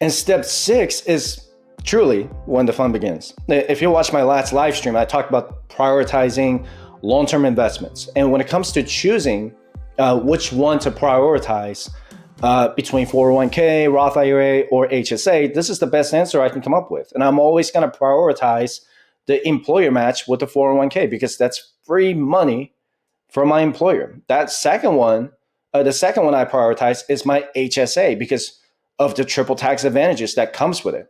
And step 6 is truly when the fun begins. If you watch my last live stream, I talked about prioritizing long-term investments. And when it comes to choosing which one to prioritize between 401k, Roth IRA, or HSA, this is the best answer I can come up with. And I'm always going to prioritize the employer match with the 401k because that's free money from my employer. That second one, the second one I prioritize is my HSA because of the triple tax advantages that comes with it.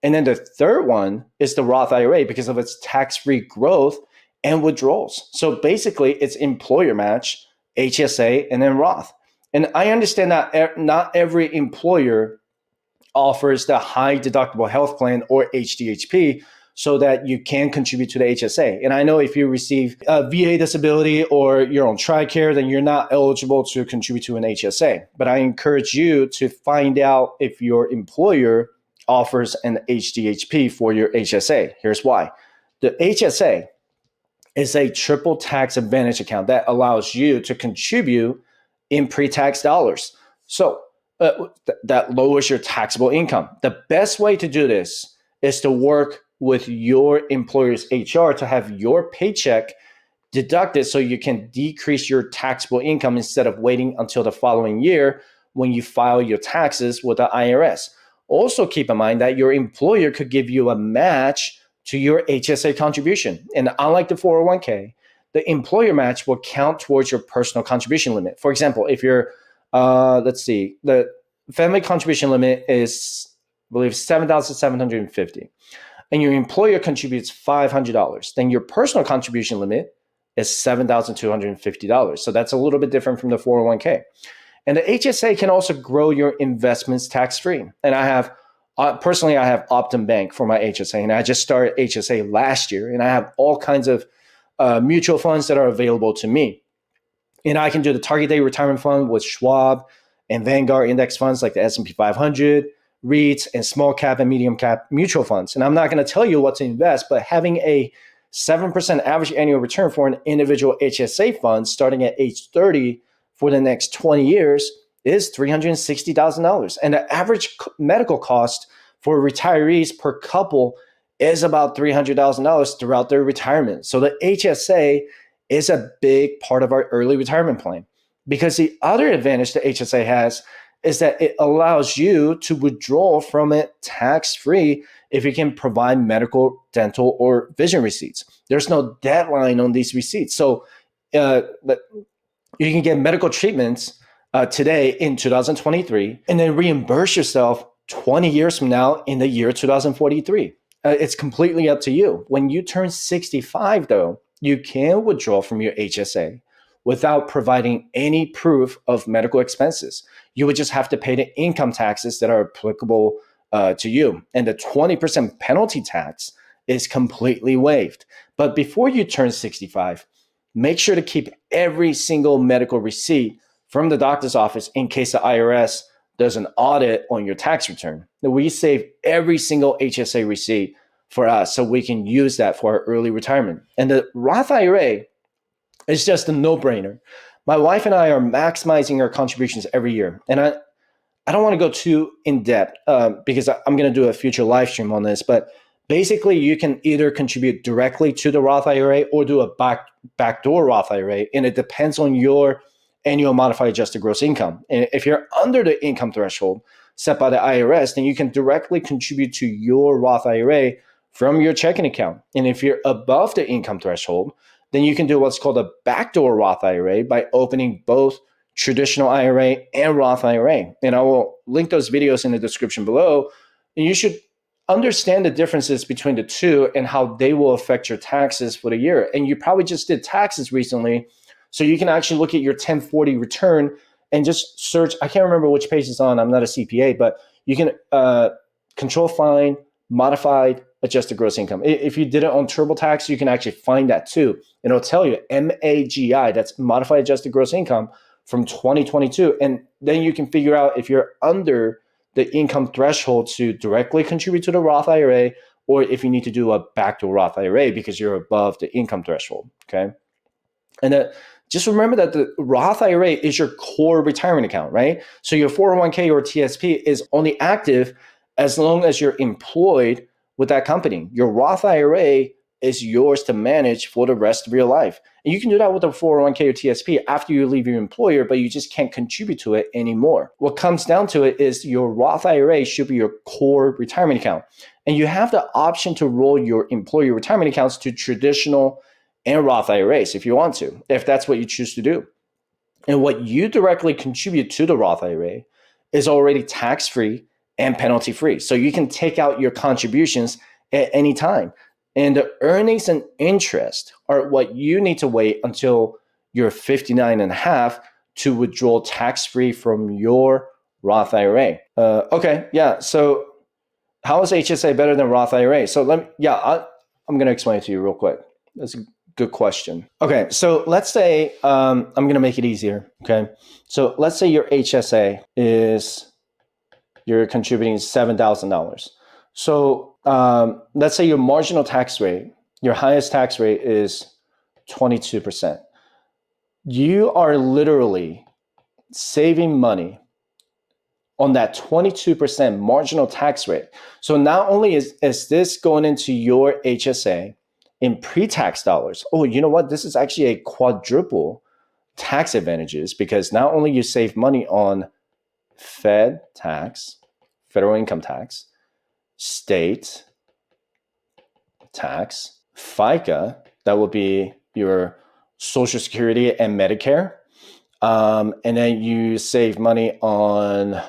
And then the third one is the Roth IRA because of its tax-free growth and withdrawals. So basically, it's employer match, HSA, and then Roth. And I understand that not every employer offers the high deductible health plan or HDHP so that you can contribute to the HSA. And I know if you receive a VA disability or you're on TRICARE, then you're not eligible to contribute to an HSA. But I encourage you to find out if your employer offers an HDHP for your HSA. Here's why. The HSA is a triple tax advantage account that allows you to contribute in pre-tax dollars. So that lowers your taxable income. The best way to do this is to work with your employer's HR to have your paycheck deducted so you can decrease your taxable income instead of waiting until the following year when you file your taxes with the IRS. Also keep in mind that your employer could give you a match to your HSA contribution. And unlike the 401k, the employer match will count towards your personal contribution limit. For example, if you're, the family contribution limit is, I believe, $7,750, and your employer contributes $500, then your personal contribution limit is $7,250. So that's a little bit different from the 401k. And the HSA can also grow your investments tax-free. And I have, personally, I have Optum Bank for my HSA, and I just started HSA last year, and I have all kinds of mutual funds that are available to me. And I can do the target date retirement fund with Schwab and Vanguard index funds like the S&P 500, REITs, and small cap and medium cap mutual funds. And I'm not going to tell you what to invest, but having a 7% average annual return for an individual HSA fund starting at age 30 for the next 20 years is $360,000. And the average medical cost for retirees per couple is about $300,000 throughout their retirement. So the HSA is a big part of our early retirement plan, because the other advantage the HSA has is that it allows you to withdraw from it tax-free if you can provide medical, dental, or vision receipts. There's no deadline on these receipts. So you can get medical treatments today in 2023 and then reimburse yourself 20 years from now in the year 2043. It's completely up to you. When you turn 65, though, you can withdraw from your HSA without providing any proof of medical expenses. You would just have to pay the income taxes that are applicable to you. And the 20% penalty tax is completely waived. But before you turn 65, make sure to keep every single medical receipt from the doctor's office in case the IRS does an audit on your tax return. We save every single HSA receipt for us so we can use that for our early retirement. And the Roth IRA is just a no-brainer. My wife and I are maximizing our contributions every year. And I don't want to go too in-depth because I'm going to do a future live stream on this, but basically you can either contribute directly to the Roth IRA or do a backdoor Roth IRA, and it depends on your annual modified adjusted gross income. And if you're under the income threshold set by the IRS, then you can directly contribute to your Roth IRA from your checking account. And if you're above the income threshold, then you can do what's called a backdoor Roth IRA by opening both traditional IRA and Roth IRA. And I will link those videos in the description below. And you should understand the differences between the two and how they will affect your taxes for the year. And you probably just did taxes recently, so you can actually look at your 1040 return and just search. I can't remember which page it's on. I'm not a CPA, but you can control find modified adjusted gross income. If you did it on TurboTax, you can actually find that too. And it'll tell you MAGI, that's modified adjusted gross income from 2022. And then you can figure out if you're under the income threshold to directly contribute to the Roth IRA, or if you need to do a backdoor Roth IRA because you're above the income threshold, okay? And just remember that the Roth IRA is your core retirement account, right? So your 401k or TSP is only active as long as you're employed with that company. Your Roth IRA is yours to manage for the rest of your life. And you can do that with a 401k or TSP after you leave your employer, but you just can't contribute to it anymore. What comes down to it is your Roth IRA should be your core retirement account. And you have the option to roll your employee retirement accounts to traditional and Roth IRAs if you want to, if that's what you choose to do. And what you directly contribute to the Roth IRA is already tax-free and penalty-free. So you can take out your contributions at any time. And the earnings and interest are what you need to wait until you're 59 and a half to withdraw tax-free from your Roth IRA. Okay, yeah. So how is HSA better than Roth IRA? So I'm going to explain it to you real quick. That's a good question. Okay, so let's say I'm going to make it easier. Okay, so let's say your HSA is you're contributing $7,000. So let's say your marginal tax rate, your highest tax rate is 22%. You are literally saving money on that 22% marginal tax rate. So not only is this going into your HSA in pre-tax dollars, oh, you know what? This is actually a quadruple tax advantages because not only you save money on Fed tax, federal income tax, state tax, FICA, that will be your Social Security and Medicare. And then you save money on,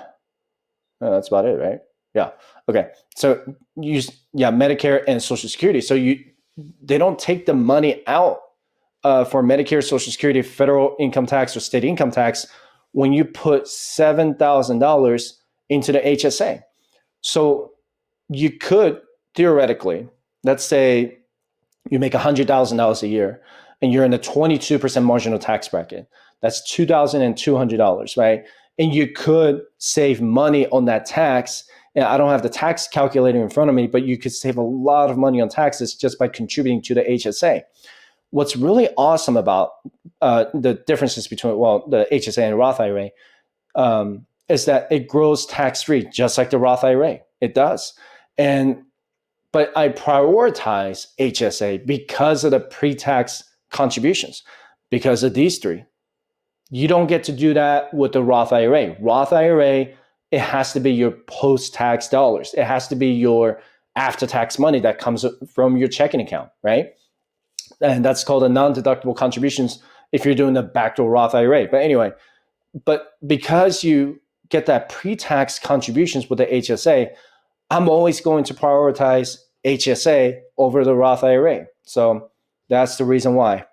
that's about it, right? Yeah. Okay. So Medicare and Social Security. So they don't take the money out for Medicare, Social Security, federal income tax, or state income tax when you put $7,000 into the HSA. So you could theoretically, let's say you make $100,000 a year and you're in the 22% marginal tax bracket. That's $2,200, right? And you could save money on that tax. And I don't have the tax calculator in front of me, but you could save a lot of money on taxes just by contributing to the HSA. What's really awesome about the differences between, the HSA and Roth IRA is that it grows tax-free, just like the Roth IRA. It does. But I prioritize HSA because of the pre-tax contributions, because of these three. You don't get to do that with the Roth IRA. Roth IRA, it has to be your post-tax dollars. It has to be your after-tax money that comes from your checking account, right? And that's called a non-deductible contributions if you're doing the backdoor Roth IRA. But anyway, because you get that pre-tax contributions with the HSA, I'm always going to prioritize HSA over the Roth IRA. So that's the reason why.